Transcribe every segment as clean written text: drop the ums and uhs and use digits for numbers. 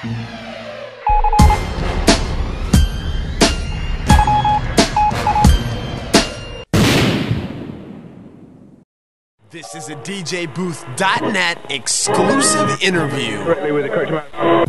This is a DJBooth.net exclusive interview.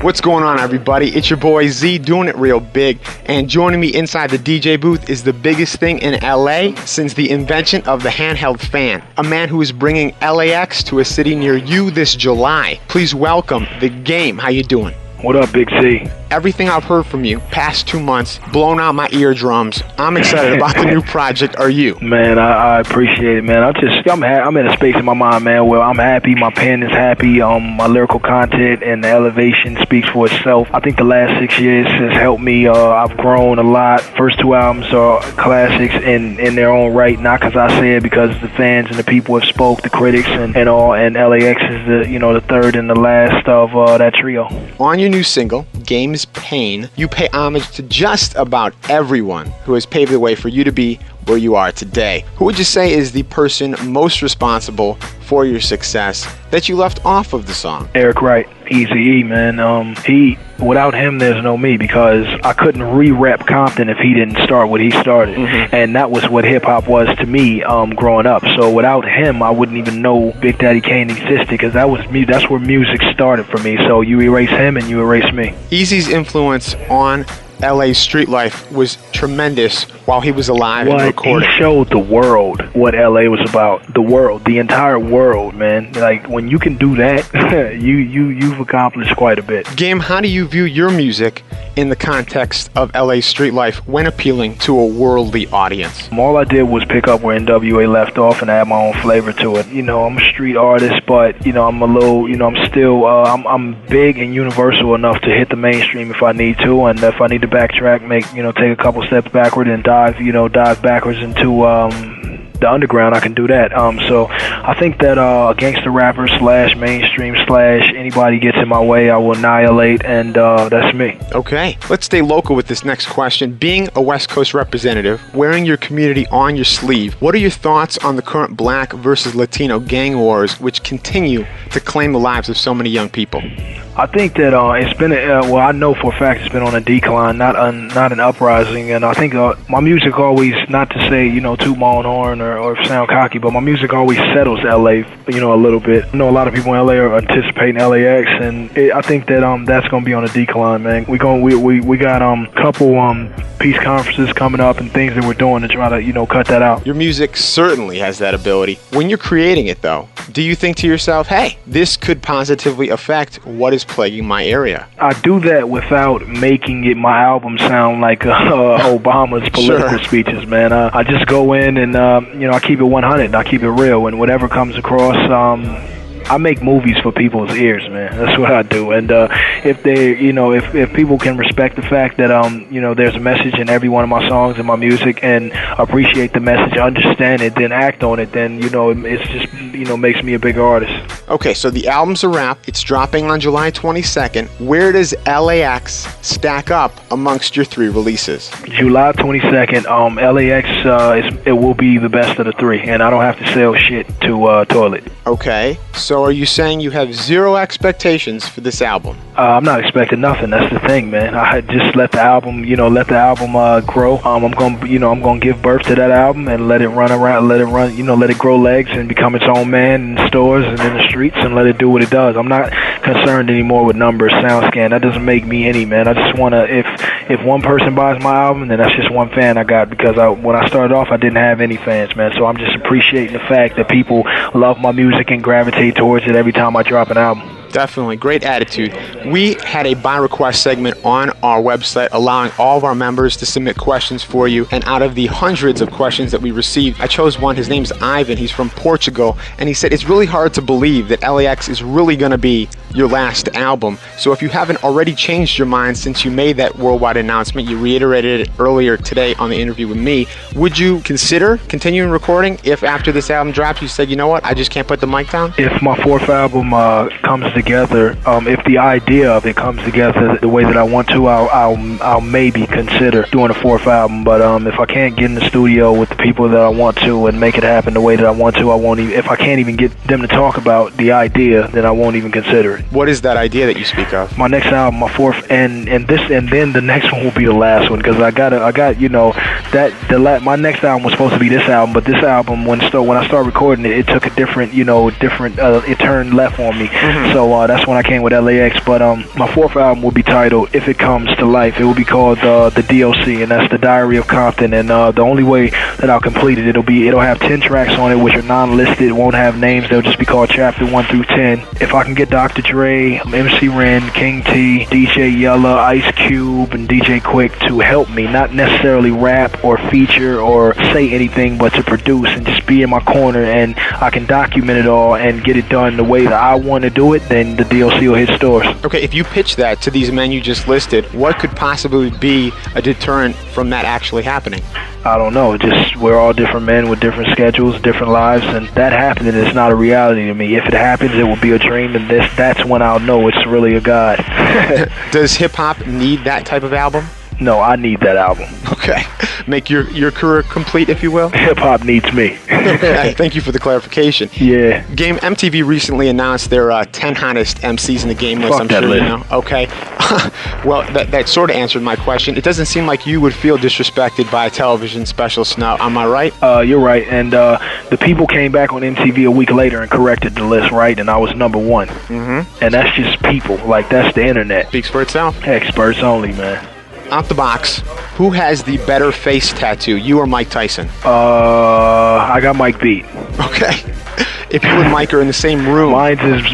What's going on, everybody? It's your boy Z, doing it real big. And joining me inside the DJ booth is the biggest thing in LA since the invention of the handheld fan. A man who is bringing LAX to a city near you this July. Please welcome The Game. How you doing? What up, Big C? Everything I've heard from you past 2 months, blown out my eardrums. I'm excited about the new project. Are you? Man, I appreciate it, man. I'm in a space in my mind, man, where I'm happy. My pen is happy. My lyrical content and the elevation speaks for itself. I think the last 6 years has helped me. I've grown a lot. First 2 albums are classics in their own right, not because I say it, because the fans and the people have spoke, the critics and all. And LAX is the third and the last of that trio. On your new single, Game's Pain, you pay homage to just about everyone who has paved the way for you to be where you are today. Who would you say is the person most responsible for your success that you left off of the song? Eric Wright, Eazy-E, man. Without him, there's no me, because I couldn't re-rep Compton if he didn't start what he started. And that was what hip-hop was to me growing up. So without him, I wouldn't even know Big Daddy Kane existed, because that's where music started for me. So you erase him and you erase me. Eazy's influence on LA's street life was tremendous while he was alive and recording. He showed the world what LA was about. The world, the entire world, man. Like, when you can do that, you've accomplished quite a bit. Game, how do you view your music in the context of LA's street life when appealing to a worldly audience? All I did was pick up where NWA left off and add my own flavor to it. I'm a street artist, but I'm a little, I'm still, I'm big and universal enough to hit the mainstream if I need to, and if I need to backtrack, take a couple steps backward and dive backwards into the underground, I can do that. So I think that gangster rapper / mainstream / anybody gets in my way, I will annihilate, and that's me. Okay, let's stay local with this next question. Being a West Coast representative, wearing your community on your sleeve, what are your thoughts on the current Black versus Latino gang wars, which continue to claim the lives of so many young people? I think that it's been I know for a fact it's been on a decline, not an uprising, and I think my music always, not to say toot my own horn or sound cocky, but my music always settles LA, a little bit. I know a lot of people in LA are anticipating LAX, and I think that that's gonna be on a decline, man. We got couple peace conferences coming up and things that we're doing to try to cut that out. Your music certainly has that ability. When you're creating it, though, do you think to yourself, hey, this could positively affect what is plaguing my area? I do that without making my album sound like Obama's political speeches, man. I just go in and I keep it 100 and I keep it real, and whatever comes across, I make movies for people's ears, man. That's what I do. And if they, if people can respect the fact that there's a message in every one of my songs and my music, and appreciate the message, understand it, then act on it, then it's just makes me a bigger artist. Okay, so the album's a wrap. It's dropping on July 22nd. Where does LAX stack up amongst your 3 releases? July 22nd. LAX it will be the best of the 3, and I don't have to sell shit to Toilet. Okay, so are you saying you have 0 expectations for this album? I'm not expecting nothing. That's the thing, man. I just let the album, grow. I'm gonna give birth to that album and let it run, let it grow legs and become its own man in stores and in the streets, and let it do what it does. I'm not concerned anymore with numbers, SoundScan. That doesn't make me any, man. I just wanna, if one person buys my album, then that's just one fan I got, because when I started off, I didn't have any fans, man. So I'm just appreciating the fact that people love my music and gravitate towards it every time I drop an album. Definitely. Great attitude. We had a by request segment on our website allowing all of our members to submit questions for you. And out of the hundreds of questions that we received, I chose one. His name's Ivan. He's from Portugal. And he said, it's really hard to believe that LAX is really going to be your last album. So if you haven't already changed your mind since you made that worldwide announcement, you reiterated it earlier today on the interview with me, would you consider continuing recording if after this album drops you said, you know what, I just can't put the mic down? If my 4th album comes together together, if the idea of it comes together the way that I want to, I'll maybe consider doing a fourth album. But if I can't get in the studio with the people that I want to and make it happen the way that I want to, I won't even. If I can't even get them to talk about the idea, then I won't even consider it. What is that idea that you speak of? My next album, my fourth, and then the next one will be the last one, because my next album was supposed to be this album, but this album when I started recording it took a different it turned left on me. So that's when I came with LAX. But my fourth album will be titled If It Comes to Life. It will be called the DOC, and that's the Diary of Compton. And the only way that I'll complete it, it'll have 10 tracks on it, which are non-listed. It won't have names. They'll just be called Chapter 1 through 10. If I can get Dr. Dre, MC Ren, King T, DJ Yella, Ice Cube, and DJ Quick to help me, not necessarily rap or feature or say anything, but to produce and just be in my corner, and I can document it all and get it done the way that I want to do it, then the DOC will hit stores. Okay, if you pitch that to these men you just listed, what could possibly be a deterrent from that actually happening? I don't know. Just we're all different men with different schedules, different lives, and that happening is not a reality to me. If it happens, it will be a dream, and that's when I'll know it's really a God. Does hip-hop need that type of album? No, I need that album. Okay. Make your career complete, if you will? Hip-hop needs me. Okay, thank you for the clarification. Yeah. Game MTV recently announced their 10 hottest MCs in the game list. Fuck I'm that sure list. you know. Okay. Well, that sort of answered my question. It doesn't seem like you would feel disrespected by a television specialist now. Am I right? You're right. And the people came back on MTV a week later and corrected the list, right? And I was number one. And that's just people. Like, that's the internet. Speaks for itself. Experts only, man. Out the box, who has the better face tattoo, you or Mike Tyson? I got Mike beat. Okay. If you and Mike are in the same room, mine's is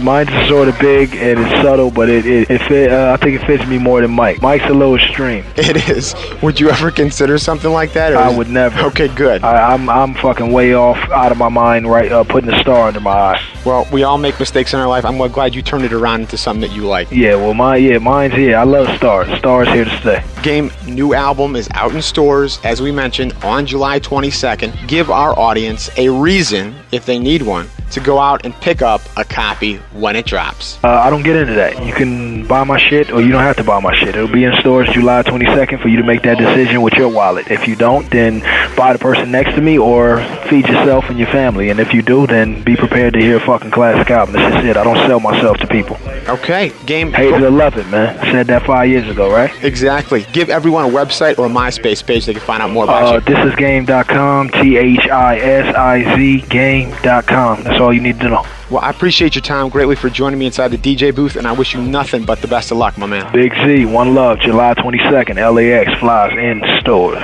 sort of big and it's subtle, but I think it fits me more than Mike. Mike's a little extreme. It is. Would you ever consider something like that? I would never. Okay, good. I'm fucking way off, out of my mind, right? Putting a star under my eye. Well, we all make mistakes in our life. I'm glad you turned it around into something that you like. Yeah, well, mine's here. I love stars. Stars here to stay. Game new album is out in stores, as we mentioned, on July 22nd. Give our audience a reason, if they need one, to go out and pick up a copy when it drops. I don't get into that. You can buy my shit, or you don't have to buy my shit. It'll be in stores July 22nd for you to make that decision with your wallet. If you don't, then buy the person next to me or feed yourself and your family. And if you do, then be prepared to hear a fucking classic album. That's just it. I don't sell myself to people. Okay. Game. Hate it or love it, man. I said that 5 years ago, right? Exactly. Give everyone a website or a MySpace page they can find out more about you. Thisisgame.com, THISIZ game.com. That's all you need to know. Well, I appreciate your time greatly for joining me inside the DJ booth, and I wish you nothing but the best of luck, my man. Big Z, one love, July 22nd, LAX flies in stores.